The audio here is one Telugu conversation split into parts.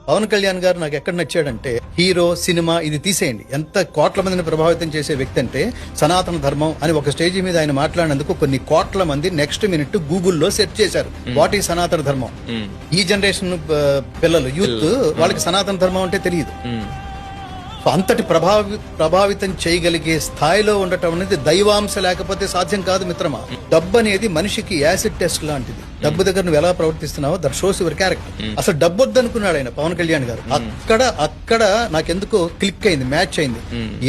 పవన్ కళ్యాణ్ గారు నాకు ఎక్కడ నచ్చాడంటే హీరో సినిమా ఇది తీసేయండి, ఎంత కోట్ల మందిని ప్రభావితం చేసే వ్యక్తి అంటే సనాతన ధర్మం అని ఒక స్టేజ్ మీద ఆయన మాట్లాడినందుకు కొన్ని కోట్ల మంది నెక్స్ట్ మినిట్ గూగుల్లో సెర్చ్ చేశారు వాట్ ఈ సనాతన ధర్మం. ఈ జనరేషన్ పిల్లలు యూత్ వాళ్ళకి సనాతన ధర్మం అంటే తెలియదు. అంతటి ప్రభావితం చేయగలిగే స్థాయిలో ఉండటం అనేది దైవాంశ లేకపోతే సాధ్యం కాదు మిత్రమా. డబ్బు అనేది మనిషికి యాసిడ్ టెస్ట్ లాంటిది. డబ్బు దగ్గర నువ్వు ఎలా ప్రవర్తిస్తున్నావో దట్ షోస్ యువర్ క్యారెక్టర్. అసలు డబ్బు వద్దనుకున్నాడు ఆయన పవన్ కళ్యాణ్ గారు. అక్కడ నాకెందుకో క్లిక్ అయింది, మ్యాచ్ అయింది.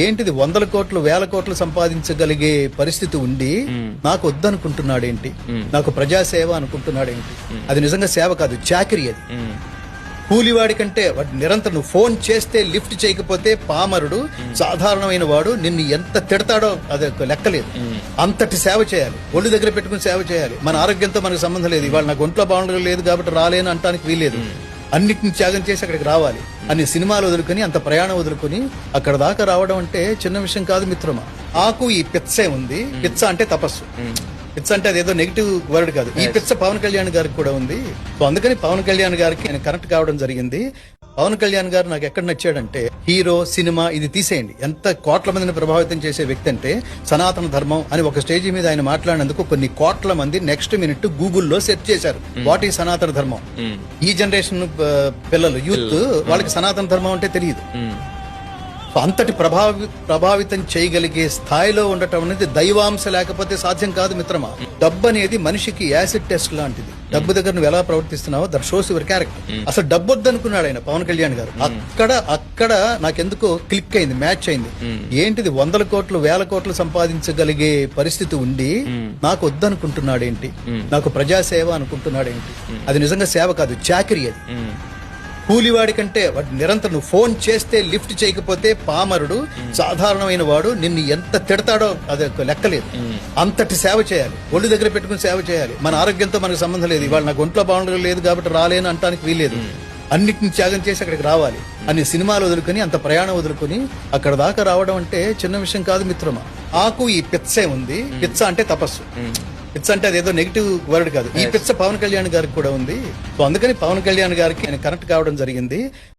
ఏంటిది 100 కోట్లు 1000 కోట్లు సంపాదించగలిగే పరిస్థితి ఉండి నాకు వద్దనుకుంటున్నాడు ఏంటి, నాకు ప్రజాసేవ అనుకుంటున్నాడు ఏంటి. అది నిజంగా సేవ కాదు, చాకరీ. అది కూలివాడి కంటే నిరంతరం నువ్వు ఫోన్ చేస్తే లిఫ్ట్ చేయకపోతే పామరుడు సాధారణమైన వాడు నిన్ను ఎంత తిడతాడో అది లెక్కలేదు. అంతటి సేవ చేయాలి, ఒళ్ళు దగ్గర పెట్టుకుని సేవ చేయాలి. మన ఆరోగ్యంతో మనకు సంబంధం లేదు, ఇవాళ నాకు ఒంట్లో బాగుండడం లేదు కాబట్టి రాలేను అంటానికి వీల్లేదు. అన్నిటిని త్యాగం చేసి అక్కడికి రావాలి. అన్ని సినిమాలు వదులుకొని అంత ప్రయాణం వదులుకొని అక్కడ దాకా రావడం అంటే చిన్న విషయం కాదు మిత్రమా. ఆకు ఈ పిచ్చే ఉంది, పిచ్చ అంటే తపస్సు. పిచ్చ అంటే అదేదో నెగిటివ్ వర్డ్ కాదు. ఈ పిచ్చ పవన్ కళ్యాణ్ గారికి కూడా ఉంది. సో అందుకని పవన్ కళ్యాణ్ గారికి నేను కనెక్ట్ కావడం జరిగింది. పవన్ కళ్యాణ్ గారు నాకు ఎక్కడ నచ్చాడంటే హీరో సినిమా ఇది తీసేయండి, ఎంత కోట్ల మందిని ప్రభావితం చేసే వ్యక్తి అంటే సనాతన ధర్మం అని ఒక స్టేజ్ మీద ఆయన మాట్లాడినందుకు కొన్ని కోట్ల మంది నెక్స్ట్ మినిట్ గూగుల్లో సెర్చ్ చేశారు వాట్ ఈ సనాతన ధర్మం. ఈ జనరేషన్ పిల్లలు యూత్ వాళ్ళకి సనాతన ధర్మం అంటే తెలియదు. అంతటి ప్రభావితం చేయగలిగే స్థాయిలో ఉండటం అనేది దైవాంశ లేకపోతే సాధ్యం కాదు మిత్రమా. డబ్బు అనేది మనిషికి యాసిడ్ టెస్ట్ లాంటిది. డబ్బు దగ్గర నువ్వు ఎలా ప్రవర్తిస్తున్నావో దట్ షోస్ యువర్ క్యారెక్టర్. అసలు డబ్బు వద్దనుకున్నాడు ఆయన పవన్ కళ్యాణ్ గారు. అక్కడ నాకెందుకో క్లిక్ అయింది, మ్యాచ్ అయింది. ఏంటిది 100 కోట్లు 1000 కోట్లు సంపాదించగలిగే పరిస్థితి ఉండి నాకు వద్దనుకుంటున్నాడు ఏంటి, నాకు ప్రజాసేవ అనుకుంటున్నాడు ఏంటి. అది నిజంగా సేవ కాదు, చాకరీ. అది కూలివాడి కంటే నిరంతరం నువ్వు ఫోన్ చేస్తే లిఫ్ట్ చేయకపోతే పామరుడు సాధారణమైన వాడు నిన్ను ఎంత తిడతాడో అది లెక్కలేదు. అంతటి సేవ చేయాలి, ఒళ్ళు దగ్గర పెట్టుకుని సేవ చేయాలి. మన ఆరోగ్యంతో మనకు సంబంధం లేదు, ఇవాళ నాకు ఒంట్లో బాగుండడం లేదు కాబట్టి రాలేను అంటానికి వీల్లేదు. అన్నిటిని త్యాగం చేసి అక్కడికి రావాలి. అన్ని సినిమాలు వదులుకొని అంత ప్రయాణం వదులుకొని అక్కడ దాకా రావడం అంటే చిన్న విషయం కాదు మిత్రమా. ఆకు ఈ పిచ్చే ఉంది, పిచ్చ అంటే తపస్సు. పిచ్చ అంటే అదేదో నెగిటివ్ వర్డ్ కాదు. ఈ పిచ్చ పవన్ కళ్యాణ్ గారికి కూడా ఉంది. సో అందుకని పవన్ కళ్యాణ్ గారికి నేను కనెక్ట్ కావడం జరిగింది.